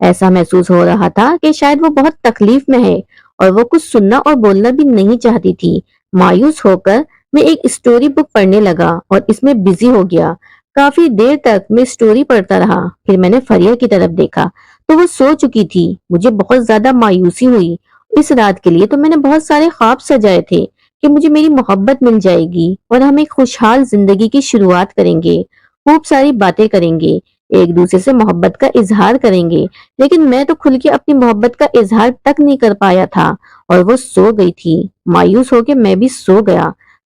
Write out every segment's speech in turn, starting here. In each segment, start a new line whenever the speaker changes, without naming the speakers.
ایسا محسوس ہو رہا تھا کہ شاید وہ بہت تکلیف میں ہے اور وہ کچھ سننا اور بولنا بھی نہیں چاہتی تھی۔ مایوس ہو کر میں ایک اسٹوری بک پڑھنے لگا اور اس میں بزی ہو گیا۔ کافی دیر تک میں اسٹوری پڑھتا رہا، پھر میں نے فریہ کی طرف دیکھا تو وہ سو چکی تھی۔ مجھے بہت زیادہ مایوسی ہوئی۔ اس رات کے لیے تو میں نے بہت سارے خواب سجائے تھے کہ مجھے میری محبت مل جائے گی اور ہم ایک خوشحال زندگی کی شروعات کریں گے، خوب ساری باتیں کریں گے، ایک دوسرے سے محبت کا اظہار کریں گے، لیکن میں تو کھل کے اپنی محبت کا اظہار تک نہیں کر پایا تھا اور وہ سو گئی تھی۔ مایوس ہو کے میں بھی سو گیا۔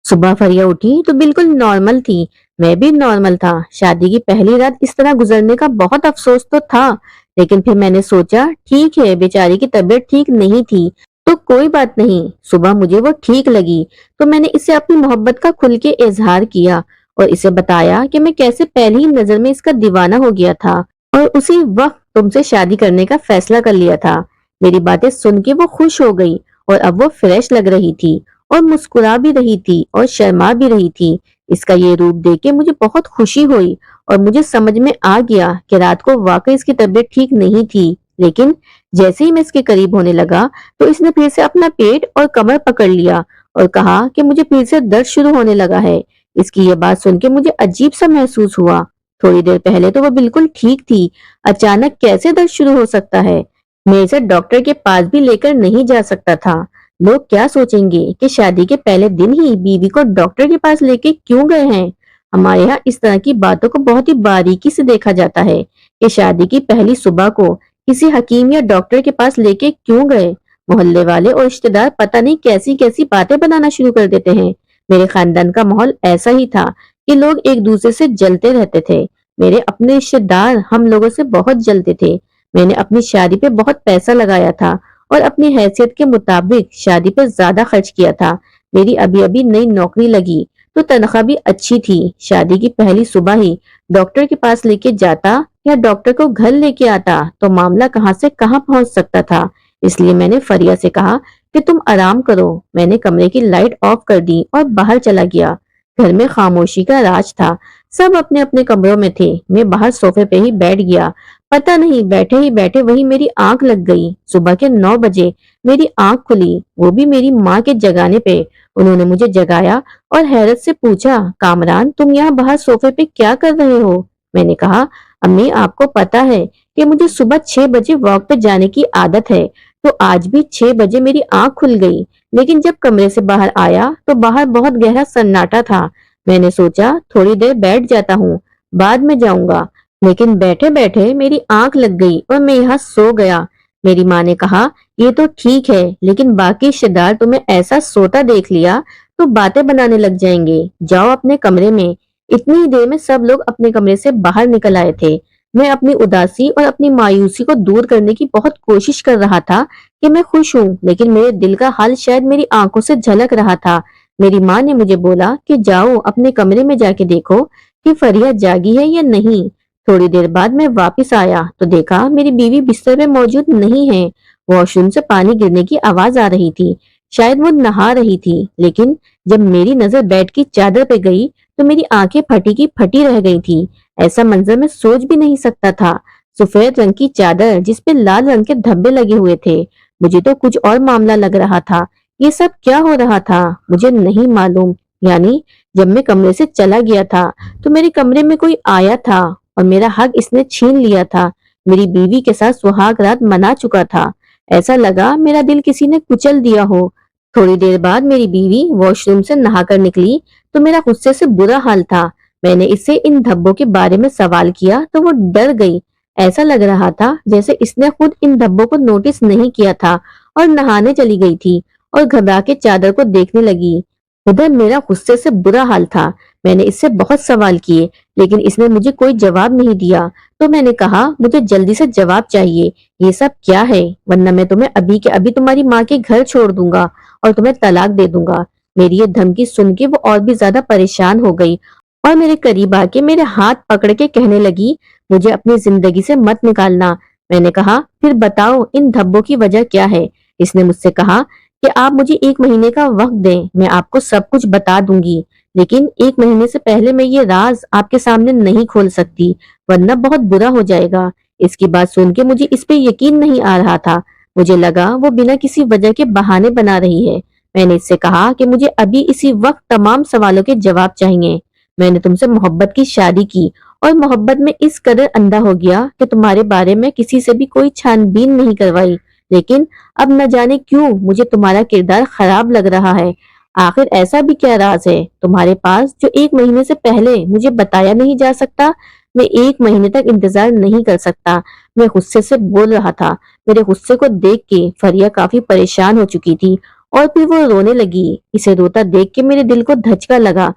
صبح فریہ اٹھی تو بالکل نارمل تھی، میں بھی نارمل تھا۔ شادی کی پہلی رات اس طرح گزرنے کا بہت افسوس تو تھا، لیکن پھر میں نے سوچا ٹھیک ہے، بیچاری کی طبیعت ٹھیک نہیں تھی تو کوئی بات نہیں۔ صبح مجھے وہ ٹھیک لگی تو میں نے اسے اپنی محبت کا کھل کے اظہار کیا اور اسے بتایا کہ میں کیسے پہلی نظر میں اس کا دیوانہ ہو گیا تھا اور اسی وقت تم سے شادی کرنے کا فیصلہ کر لیا تھا۔ میری باتیں سن کے وہ خوش ہو گئی اور اب وہ فریش لگ رہی تھی اور مسکرا بھی رہی تھی اور شرما بھی رہی تھی۔ اس کا یہ روپ دیکھ کے مجھے بہت خوشی ہوئی اور مجھے سمجھ میں آ گیا کہ رات کو واقعی اس کی طبیعت ٹھیک نہیں تھی، لیکن جیسے ہی میں اس کے قریب ہونے لگا تو اس نے پھر سے اپنا پیٹ اور کمر پکڑ لیا اور کہا کہ مجھے پھر سے درد شروع ہونے لگا ہے۔ اس کی یہ بات سن کے مجھے عجیب سا محسوس ہوا۔ تھوڑی دیر پہلے تو وہ بالکل ٹھیک تھی، اچانک کیسے درد شروع ہو سکتا ہے؟ میں اسے ڈاکٹر کے پاس بھی لے کر نہیں جا سکتا تھا۔ لوگ کیا سوچیں گے کہ شادی کے پہلے دن ہی بیوی کو ڈاکٹر کے پاس لے کے کیوں گئے ہیں؟ ہمارے یہاں اس طرح کی باتوں کو بہت ہی باریکی سے دیکھا جاتا ہے کہ شادی کی پہلی صبح کو کسی حکیم یا ڈاکٹر کے پاس لے کے کیوں گئے۔ محلے والے اور رشتے دار پتہ نہیں کیسی کیسی باتیں بنانا شروع کر دیتے ہیں۔ میرے خاندان کا ماحول ایسا ہی تھا کہ لوگ ایک دوسرے سے جلتے رہتے تھے۔ میرے اپنے رشتے دار ہم لوگوں سے بہت جلتے تھے۔ میں نے اپنی شادی پہ بہت پیسہ لگایا تھا اور اپنی حیثیت کے مطابق شادی پہ زیادہ خرچ کیا تھا۔ میری ابھی ابھی نئی نوکری لگی تو تنخواہ بھی اچھی تھی۔ شادی کی پہلی صبح ہی ڈاکٹر کے پاس لے کے جاتا یا ڈاکٹر کو گھر لے کے آتا تو معاملہ کہاں سے کہاں پہنچ سکتا تھا۔ اس لیے میں نے فریہ سے کہا کہ تم آرام کرو۔ میں نے کمرے کی لائٹ آف کر دی اور باہر چلا گیا۔ گھر میں خاموشی کا راج تھا، سب اپنے اپنے کمروں میں تھے۔ میں باہر صوفے پہ ہی بیٹھ گیا۔ پتہ نہیں بیٹھے ہی بیٹھے وہی میری آنکھ لگ گئی۔ صبح کے 9 بجے میری آنکھ کھلی، وہ بھی میری ماں کے جگانے پہ۔ انہوں نے مجھے جگایا اور حیرت سے پوچھا، کامران تم یہاں باہر صوفے پہ کیا کر رہے ہو؟ میں نے کہا، امی آپ کو پتا ہے کہ مجھے صبح 6 بجے واک پہ جانے کی عادت ہے، تو آج بھی 6 بجے میری آنکھ کھل گئی، لیکن جب کمرے سے باہر آیا تو باہر بہت گہرا سناٹا تھا۔ میں نے سوچا تھوڑی دیر بیٹھ جاتا ہوں، بعد میں جاؤں گا، لیکن بیٹھے بیٹھے میری آنکھ لگ گئی اور میں یہاں سو گیا۔ میری ماں نے کہا، یہ تو ٹھیک ہے، لیکن باقی رشتے دار تمہیں ایسا سوتا دیکھ لیا تو باتیں بنانے لگ جائیں گے، جاؤ اپنے کمرے میں۔ اتنی ہی دیر میں سب لوگ اپنے کمرے سے باہر نکل آئے تھے۔ میں اپنی اداسی اور اپنی مایوسی کو دور کرنے کی بہت کوشش کر رہا تھا کہ میں خوش ہوں، لیکن میرے دل کا حال شاید میری آنکھوں سے جھلک رہا تھا۔ میری ماں نے مجھے بولا کہ جاؤ اپنے کمرے میں جا کے دیکھو کہ فریہ جاگی ہے یا نہیں۔ تھوڑی دیر بعد میں واپس آیا تو دیکھا میری بیوی بستر میں موجود نہیں ہے۔ واش روم سے پانی گرنے کی آواز آ رہی تھی، شاید وہ نہا رہی تھی، لیکن جب میری نظر بیڈ کی چادر پہ گئی تو میری آنکھیں پھٹی کی پھٹی رہ گئی تھی۔ ایسا منظر میں سوچ بھی نہیں سکتا تھا۔ سفید رنگ کی چادر جس پہ لال رنگ کے دھبے لگے ہوئے تھے، مجھے تو کچھ اور معاملہ لگ رہا تھا۔ یہ سب کیا ہو رہا تھا مجھے نہیں معلوم۔ یعنی جب میں کمرے سے چلا گیا تھا تو میرے کمرے میں کوئی آیا تھا اور میرا حق اس نے چھین لیا تھا۔ میری بیوی کے ساتھ سہاگ رات منا چکا تھا۔ ایسا لگا میرا دل کسی نے کچل دیا ہو۔ تھوڑی دیر بعد میری بیوی واش روم سے نہا کر نکلی تو میرا غصے سے برا حال تھا۔ میں نے اس سے ان دھبوں کے بارے میں سوال کیا تو وہ ڈر گئی۔ ایسا لگ رہا تھا جیسے اس نے خود ان دھبوں کو نوٹس نہیں کیا تھا اور نہانے چلی گئی تھی اور گھبرا کے چادر کو دیکھنے لگی۔ ادھر میرا غصے سے برا حال تھا۔ میں نے اس سے بہت سوال کیے لیکن اس نے مجھے کوئی جواب نہیں دیا، تو میں نے کہا مجھے جلدی سے جواب چاہیے، یہ سب کیا ہے، ورنہ میں تمہیں ابھی کے ابھی تمہاری ماں کے گھر چھوڑ دوں گا اور تمہیں طلاق دے دوں گا۔ میری یہ دھمکی سن کے وہ اور بھی زیادہ پریشان ہو گئی اور میرے قریب آ کے میرے ہاتھ پکڑ کے کہنے لگی، مجھے اپنی زندگی سے مت نکالنا۔ میں نے کہا، پھر بتاؤ ان دھبوں کی وجہ کیا ہے؟ اس نے مجھ سے کہا کہ آپ مجھے 1 مہینے کا وقت دیں، میں آپ کو سب کچھ بتا دوں گی، لیکن 1 مہینے سے پہلے میں یہ راز آپ کے سامنے نہیں کھول سکتی ورنہ بہت برا ہو جائے گا۔ اس کی بات سن کے مجھے اس پہ یقین نہیں آ رہا تھا۔ مجھے لگا وہ بنا کسی وجہ کے بہانے بنا رہی ہے۔ میں نے اس سے کہا کہ مجھے ابھی اسی وقت تمام سوالوں کے جواب چاہیے۔ میں نے تم سے محبت کی شادی کی اور محبت میں اس قدر اندھا ہو گیا کہ تمہارے بارے میں کسی سے بھی کوئی چھان بین نہیں کروائی، لیکن اب نہ جانے کیوں مجھے تمہارا کردار خراب لگ رہا ہے۔ آخر ایسا بھی کیا راز ہے تمہارے پاس جو 1 مہینے سے پہلے مجھے بتایا نہیں جا سکتا؟ میں 1 مہینے تک انتظار نہیں کر سکتا۔ میں غصے سے بول رہا تھا۔ میرے غصے کو دیکھ کے فریہ کافی پریشان ہو چکی تھی اور پھر وہ رونے لگی۔ اسے روتا دیکھ کے میرے دل کو دھچکا لگا۔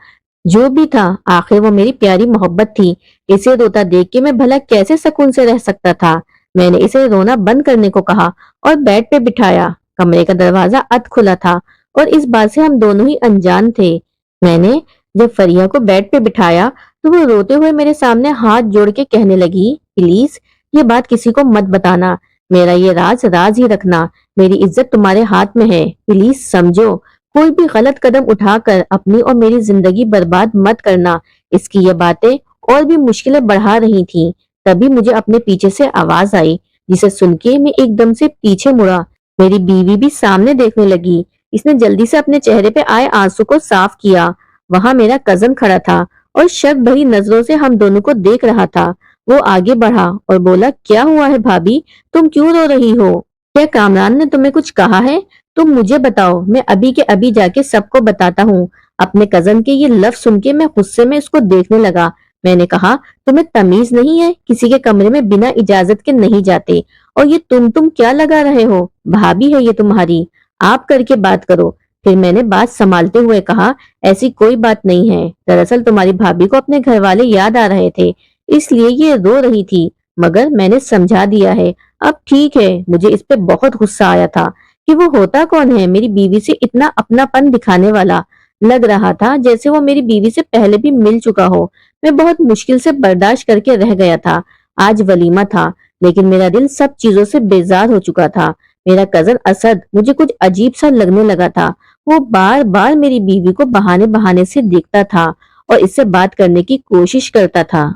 جو بھی تھا آخر وہ میری پیاری محبت تھی۔ اسے روتا دیکھ کے میں بھلا کیسے سکون سے رہ سکتا تھا؟ میں نے اسے رونا بند کرنے کو کہا اور بیڈ پہ بٹھایا۔ کمرے کا دروازہ اد کھلا تھا اور اس بات سے ہم دونوں ہی انجان تھے۔ میں نے جب فریہ کو بیڈ پہ بٹھایا تو وہ روتے ہوئے میرے سامنے ہاتھ جوڑ کے کہنے لگی، پلیز یہ بات کسی کو مت بتانا، میرا یہ راز راز ہی رکھنا، میری عزت تمہارے ہاتھ میں ہے، پلیز سمجھو، کوئی بھی غلط قدم اٹھا کر اپنی اور میری زندگی برباد مت کرنا۔ اس کی یہ باتیں اور بھی مشکلیں بڑھا رہی تھیں۔ تبھی مجھے اپنے پیچھے سے آواز آئی، جسے سن کے میں ایک دم سے پیچھے مڑا۔ میری بیوی بھی سامنے دیکھنے لگی۔ اس نے جلدی سے اپنے چہرے پہ آئے آنسو کو صاف کیا۔ وہاں میرا کزن کھڑا تھا اور شک بھری نظروں سے ہم دونوں کو دیکھ رہا تھا۔ وہ آگے بڑھا اور بولا، کیا ہوا ہے بھابی، تم کیوں رو رہی ہو؟ کیا کامران نے تمہیں کچھ کہا ہے؟ تم مجھے بتاؤ، میں ابھی کے ابھی جا کے سب کو بتاتا ہوں۔ اپنے کزن کے یہ لفظ سن کے میں غصے میں اس کو دیکھنے لگا۔ میں نے کہا، تمہیں تمیز نہیں ہے؟ کسی کے کمرے میں بنا اجازت کے نہیں جاتے، اور یہ تم کیا لگا رہے ہو؟ بھابی ہے یہ تمہاری، آپ کر کے بات کرو۔ پھر میں نے بات سنبھالتے ہوئے کہا، ایسی کوئی بات نہیں ہے، دراصل تمہاری بھابی کو اپنے گھر والے یاد آ رہے تھے، اس لیے یہ رو رہی تھی، مگر میں نے سمجھا دیا ہے۔ اب ٹھیک ہے۔ مجھے اس پہ بہت غصہ آیا تھا کہ وہ ہوتا کون ہے میری بیوی سے اتنا اپنا پن دکھانے والا؟ لگ رہا تھا جیسے وہ میری بیوی سے پہلے بھی مل چکا ہو۔ میں بہت مشکل سے برداشت کر کے رہ گیا تھا۔ آج ولیمہ تھا، لیکن میرا دل سب چیزوں سے بیزار ہو چکا تھا۔ میرا کزن اسد مجھے کچھ عجیب سا لگنے لگا تھا۔ وہ بار بار میری بیوی کو بہانے سے دیکھتا تھا اور اس سے بات کرنے کی کوشش کرتا تھا۔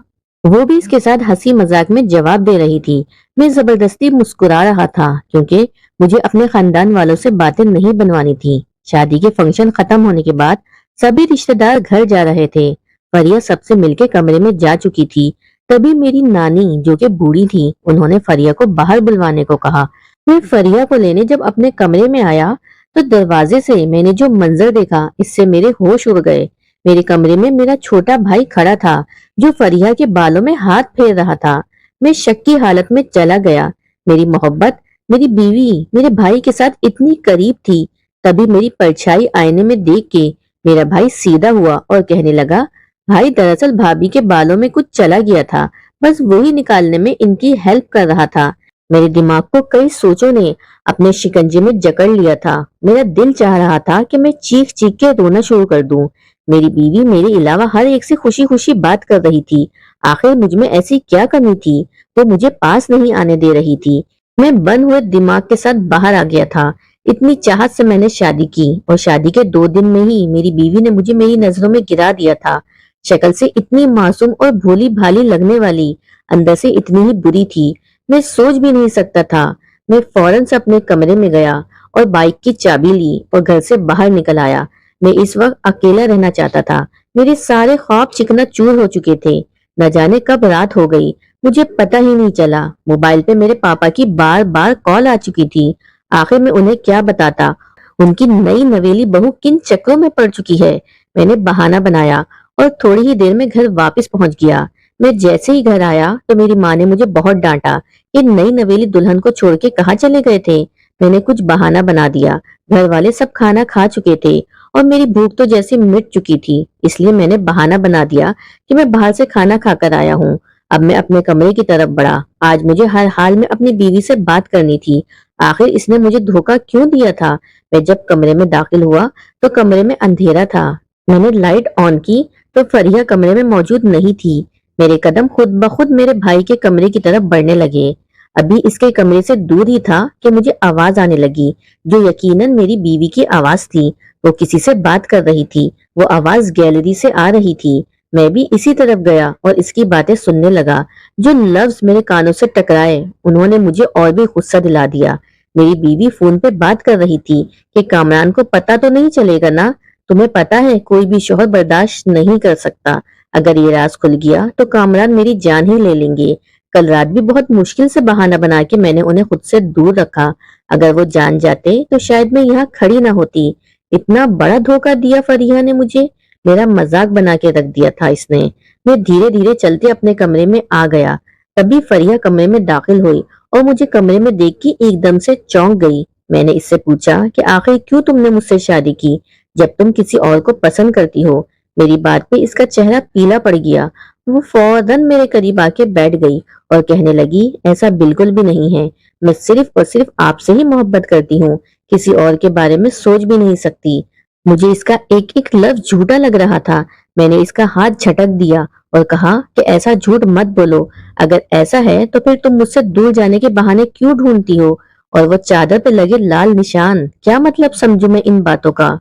وہ بھی اس کے ساتھ ہنسی مذاق میں جواب دے رہی تھی۔ میں زبردستی مسکرا رہا تھا کیونکہ مجھے اپنے خاندان والوں سے باتیں نہیں بنوانی تھی۔ شادی کے فنکشن ختم ہونے کے بعد سبھی رشتہ دار گھر جا رہے تھے۔ فریہ سب سے مل کے کمرے میں جا چکی تھی۔ تبھی میری نانی جو کہ بوڑھی تھی، انہوں نے فریہ کو باہر بلوانے کو کہا۔ میں فریہ کو لینے جب اپنے کمرے میں آیا تو دروازے سے میں نے جو منظر دیکھا، اس سے میرے ہوش اڑ گئے۔ میرے کمرے میں میرا چھوٹا بھائی کھڑا تھا جو فریہ کے بالوں میں ہاتھ پھیر رہا تھا۔ میں شک کی حالت میں چلا گیا۔ میری محبت میری بیوی میرے بھائی کے ساتھ اتنی قریب تھی۔ تبھی میری پرچھائی آئینے میں دیکھ کے میرا بھائی سیدھا ہوا اور کہنے لگا، بھائی دراصل بھابی کے بالوں میں کچھ چلا گیا تھا، بس وہی نکالنے میں ان کی ہیلپ کر رہا تھا۔ میرے دماغ کو کئی سوچوں نے اپنے شکنجے میں جکڑ لیا تھا۔ میرا دل چاہ رہا تھا کہ میں چیخ چیخ کے رونا شروع کر دوں۔ میری بیوی میرے علاوہ ہر ایک سے خوشی خوشی بات کر رہی تھی۔ آخر مجھ میں ایسی کیا کمی تھی؟ وہ مجھے پاس نہیں آنے دے رہی تھی۔ میں بند ہوئے دماغ کے ساتھ باہر آ گیا تھا۔ اتنی چاہت سے میں نے شادی کی اور شادی کے 2 دن میں ہی میری بیوی نے مجھے میری نظروں میں گرا دیا تھا۔ شکل سے اتنی معصوم اور بھولی بھالی لگنے والی، اندر سے اتنی ہی بری تھی، میں سوچ بھی نہیں سکتا تھا۔ میں فوراً سے اپنے کمرے میں گیا اور بائک کی چابی لی اور گھر سے باہر نکل آیا۔ میں اس وقت اکیلا رہنا چاہتا تھا۔ میرے سارے خواب چکنا چور ہو چکے تھے۔ نہ جانے کب رات ہو گئی، مجھے پتہ ہی نہیں چلا۔ موبائل پہ میرے پاپا کی بار بار کال آ چکی تھی۔ آخر میں انہیں کیا بتاتا، ان کی نئی نویلی بہو کن چکروں میں پڑ چکی ہے۔ میں نے بہانہ بنایا اور تھوڑی ہی دیر میں گھر واپس پہنچ گیا۔ میں جیسے ہی گھر آیا تو میری ماں نے مجھے بہت ڈانٹا کہ نئی نویلی دلہن کو چھوڑ کے کہاں چلے گئے تھے۔ میں نے کچھ بہانہ بنا دیا۔ گھر والے سب کھانا کھا چکے تھے اور میری بھوک تو جیسے مٹ چکی تھی، اس لیے میں نے بہانہ بنا دیا کہ میں باہر سے کھانا کھا کر آیا ہوں۔ اب میں اپنے کمرے کی طرف بڑھا۔ آج مجھے ہر حال میں اپنی بیوی سے بات کرنی تھی۔ آخر اس نے مجھے دھوکہ کیوں دیا تھا؟ میں جب کمرے میں داخل ہوا تو کمرے میں اندھیرا تھا۔ میں نے لائٹ آن کی تو فریہ کمرے میں موجود نہیں تھی۔ میرے قدم خود بخود میرے بھائی کے کمرے کی طرف بڑھنے لگے۔ ابھی اس کے کمرے سے دور ہی تھا کہ مجھے آواز آنے لگی، جو یقیناً میری بیوی کی آواز تھی۔ وہ کسی سے بات کر رہی تھی۔ وہ آواز گیلری سے آ رہی تھی۔ میں بھی اسی طرف گیا اور اس کی باتیں سننے لگا۔ جو لفظ میرے کانوں سے ٹکرائے انہوں نے مجھے اور بھی غصہ دلا دیا۔ میری بیوی فون پہ بات کر رہی تھی کہ کامران کو پتا تو نہیں چلے گا نا؟ تمہیں پتا ہے کوئی بھی شوہر برداشت نہیں کر سکتا، اگر یہ راز کھل گیا تو کامران میری جان ہی لے لیں گے۔ کل رات بھی بہت مشکل سے بہانہ بنا کے میں نے انہیں خود سے دور رکھا، اگر وہ جان جاتے تو شاید میں یہاں کھڑی نہ ہوتی۔ اتنا بڑا دھوکہ دیا فریحہ نے مجھے، میرا مذاق بنا کے رکھ دیا تھا اس نے۔ میں دھیرے دھیرے چلتے اپنے کمرے میں آ گیا، تبھی فریحہ کمرے میں داخل ہوئی اور مجھے کمرے میں دیکھ کے ایک دم سے چونک گئی۔ میں نے اس سے پوچھا کہ آخر کیوں تم نے مجھ سے شادی کی جب تم کسی اور کو پسند کرتی ہو؟ میری بات پہ اس کا چہرہ پیلا پڑ گیا۔ وہ فوراً میرے قریب آ کے بیٹھ گئی اور کہنے لگی ایسا بالکل بھی نہیں ہے، میں صرف اور صرف آپ سے ہی محبت کرتی ہوں، کسی اور کے بارے میں سوچ بھی نہیں سکتی۔ مجھے اس کا ایک ایک لفظ جھوٹا لگ رہا تھا۔ میں نے اس کا ہاتھ جھٹک دیا اور کہا کہ ایسا جھوٹ مت بولو، اگر ایسا ہے تو پھر تم مجھ سے دور جانے کے بہانے کیوں ڈھونڈتی ہو؟ اور وہ چادر پہ لگے لال نشان، کیا مطلب سمجھوں میں ان باتوں کا؟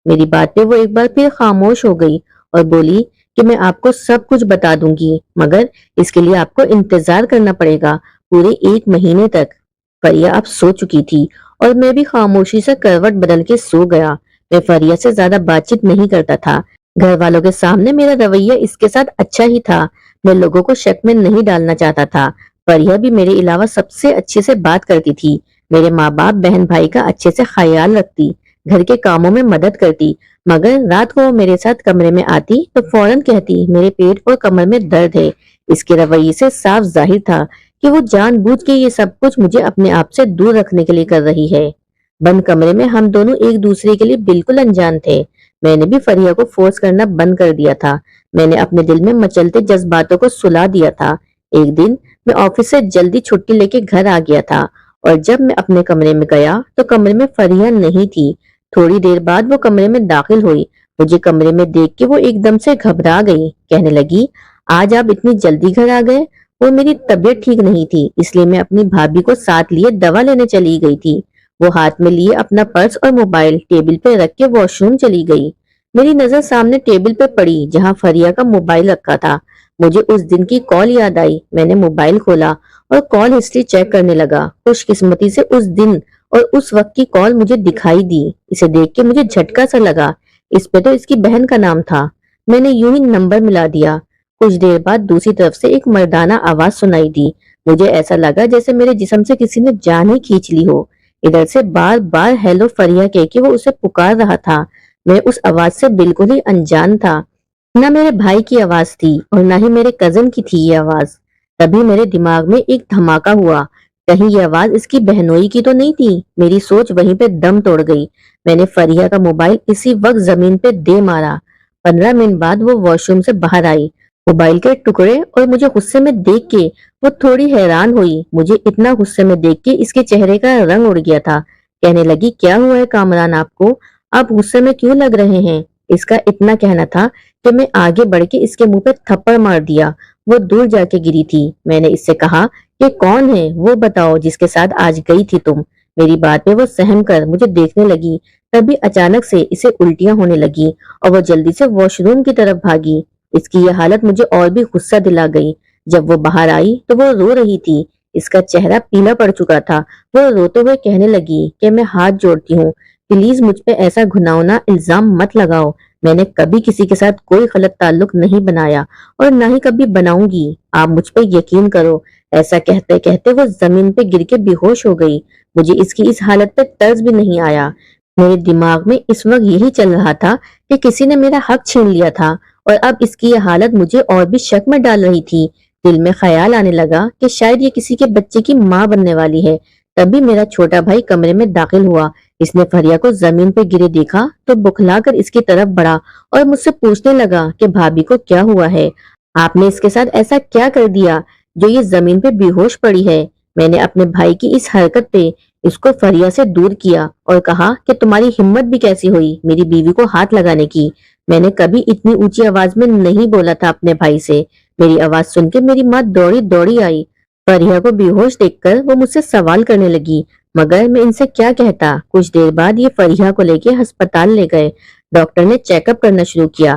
میری بات پہ وہ ایک بار پھر خاموش ہو گئی اور بولی کہ میں آپ کو سب کچھ بتا دوں گی، مگر اس کے لیے آپ کو انتظار کرنا پڑے گا پورے 1 مہینے تک۔ فریحہ اب سو چکی تھی اور میں بھی خاموشی سے کروٹ بدل کے سو گیا۔ میں فریحہ سے زیادہ بات چیت نہیں کرتا تھا، گھر والوں کے سامنے میرا رویہ اس کے ساتھ اچھا ہی تھا، میں لوگوں کو شک میں نہیں ڈالنا چاہتا تھا۔ فریحہ بھی میرے علاوہ سب سے اچھے سے بات کرتی تھی، میرے ماں باپ بہن بھائی کا اچھے سے خیال رکھتی، گھر کے کاموں میں مدد کرتی، مگر رات کو وہ میرے ساتھ کمرے میں آتی تو فوراً کہتی میرے پیٹ اور کمر میں درد ہے۔ اس کے رویے سے صاف ظاہر تھا کہ وہ جان بوجھ کے یہ سب کچھ مجھے اپنے آپ سے دور رکھنے کے لیے کر رہی ہے۔ بند کمرے میں ہم دونوں ایک دوسرے کے لیے بالکل انجان تھے۔ میں نے بھی فریحہ کو فورس کرنا بند کر دیا تھا، میں نے اپنے دل میں مچلتے جذباتوں کو سلا دیا تھا۔ ایک دن میں آفس سے جلدی چھٹی لے کے گھر آ گیا تھا اور جب میں اپنے کمرے میں گیا تو کمرے میں فریحہ نہیں تھی۔ تھوڑی دیر بعد وہ کمرے میں داخل ہوئی، مجھے کمرے میں دیکھ کے وہ ایک دم سے گھبرا گئی، کہنے لگی آج آپ اتنی جلدی گھر آ گئے؟ وہ میری طبیعت ٹھیک نہیں تھی اس لیے میں اپنی بھابھی کو ساتھ لیے دوا لینے چلی گئی تھی۔ وہ ہاتھ میں لیے اپنا پرس اور موبائل ٹیبل پہ رکھ کے واش روم چلی گئی۔ میری نظر سامنے ٹیبل پہ پڑی جہاں فریحہ کا موبائل رکھا تھا۔ مجھے اس دن کی کال یاد آئی، میں نے موبائل کھولا اور کال ہسٹری چیک کرنے لگا۔ خوش قسمتی سے اس دن اور اس وقت کی کال مجھے دکھائی دی۔ اسے دیکھ کے مجھے جھٹکا سا لگا، اس پہ تو اس کی بہن کا نام تھا۔ میں نے یوں ہی نمبر ملا دیا۔ کچھ دیر بعد دوسری طرف سے ایک مردانہ آواز سنائی دی، مجھے ایسا لگا جیسے میرے جسم سے کسی نے جان ہی کھینچ لی ہو۔ ادھر سے بار بار ہیلو فریحہ کہہ کے وہ اسے پکار رہا تھا۔ میں اس آواز سے بالکل ہی انجان تھا، نہ میرے بھائی کی آواز تھی اور نہ ہی میرے کزن کی تھی یہ آواز۔ تبھی میرے دماغ میں ایک دھماکہ ہوا، کہیں یہ آواز اس کی بہنوئی کی تو نہیں تھی؟ میری سوچ وہیں پہ دم توڑ گئی۔ میں نے فریحہ کا موبائل اسی وقت زمین پہ دے مارا۔ 15 منٹ بعد وہ واش روم سے باہر آئی، موبائل کے ٹکڑے اور مجھے غصے میں دیکھ کے وہ تھوڑی حیران ہوئی۔ مجھے اتنا غصے میں دیکھ کے اس کے چہرے کا رنگ اڑ گیا تھا۔ کہنے لگی کیا ہوا ہے کامران آپ کو؟ آپ غصے میں کیوں لگ رہے ہیں؟ اس کا اتنا کہنا تھا کہ میں آگے بڑھ کے اس کے منہ پہ تھپڑ مار دیا۔ وہ دور جا کے گری تھی۔ میں نے اس سے کہا کہ کون ہے وہ بتاؤ جس کے ساتھ آج گئی تھی تم؟ میری بات پہ وہ سہم کر مجھے دیکھنے لگی، تبھی اچانک سے اسے الٹیاں ہونے لگی اور وہ جلدی سے واش روم کی طرف بھاگی۔ اس کی یہ حالت مجھے اور بھی غصہ دلا گئی۔ جب وہ باہر آئی تو وہ رو رہی تھی، اس کا چہرہ پیلا پڑ چکا تھا۔ وہ روتے ہوئے کہنے لگی کہ میں ہاتھ جوڑتی ہوں، پلیز مجھ پہ ایسا گھناؤنا الزام مت لگاؤ، میں نے کبھی کسی کے ساتھ کوئی غلط تعلق نہیں بنایا اور نہ ہی کبھی بناؤں گی، آپ مجھ پہ یقین کرو۔ ایسا کہتے کہتے وہ زمین پہ گر کے بے ہوش ہو گئی۔ مجھے اس کی اس حالت پہ طرز بھی نہیں آیا۔ میرے دماغ میں اس وقت یہی چل رہا تھا کہ کسی نے میرا حق چھین لیا تھا اور اب اس کی یہ حالت مجھے اور بھی شک میں ڈال رہی تھی۔ دل میں خیال آنے لگا کہ شاید یہ کسی کے بچے کی ماں بننے والی ہے۔ تبھی میرا چھوٹا بھائی کمرے میں داخل ہوا۔ اس نے فریحہ کو زمین پہ گرے دیکھا تو بکھلا کر اس کی طرف بڑھا اور مجھ سے پوچھنے لگا کہ بھابھی کو کیا ہوا ہے؟ آپ نے اس کے ساتھ ایسا کیا کر دیا جو یہ زمین پہ بے ہوش پڑی ہے؟ میں نے اپنے بھائی کی اس حرکت پہ اس کو فریحہ سے دور کیا اور کہا کہ تمہاری ہمت بھی کیسی ہوئی میری بیوی کو ہاتھ لگانے کی؟ میں نے کبھی اتنی اونچی آواز میں نہیں بولا تھا اپنے بھائی سے۔ میری آواز سن کے میری ماں دوڑی دوڑی آئی۔ فریحہ کو بے ہوش دیکھ کر وہ مجھ سے سوال کرنے لگی، مگر میں ان سے کیا کہتا؟ کچھ دیر بعد یہ فریحہ کو لے کے ہسپتال لے گئے۔ ڈاکٹر نے چیک اپ کرنا شروع کیا۔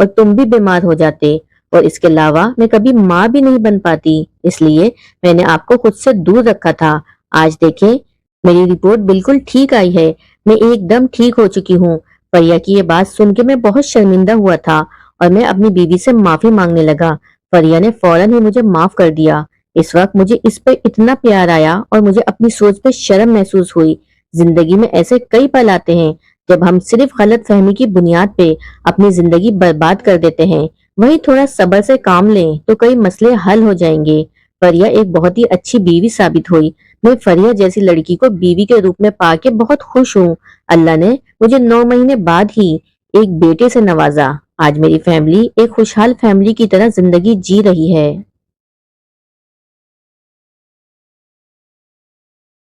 اور تم بھی بیمار ہو جاتے، اور اس کے علاوہ میں کبھی ماں بھی نہیں بن پاتی، اس لیے میں نے آپ کو خود سے دور رکھا تھا۔ آج دیکھیں میری رپورٹ بالکل ٹھیک آئی ہے، میں ایک دم ٹھیک ہو چکی ہوں۔ فریا کی یہ بات سن کے میں بہت شرمندہ ہوا تھا اور میں اپنی بیوی سے معافی مانگنے لگا۔ فریا نے فوراً ہی مجھے معاف کر دیا۔ اس وقت مجھے اس پہ اتنا پیار آیا اور مجھے اپنی سوچ پہ شرم محسوس ہوئی۔ زندگی میں ایسے کئی پل آتے ہیں جب ہم صرف غلط فہمی کی بنیاد پہ اپنی زندگی برباد کر دیتے ہیں، وہی تھوڑا صبر سے کام لیں تو کئی مسئلے حل ہو جائیں گے۔ فریا ایک بہت ہی اچھی بیوی ثابت ہوئی۔ میں فریا جیسی لڑکی کو بیوی کے روپ میں پا کے بہت خوش ہوں۔ اللہ نے مجھے 9 مہینے بعد ہی ایک بیٹے سے نوازا۔ آج میری فیملی ایک خوشحال فیملی کی طرح زندگی جی رہی ہے۔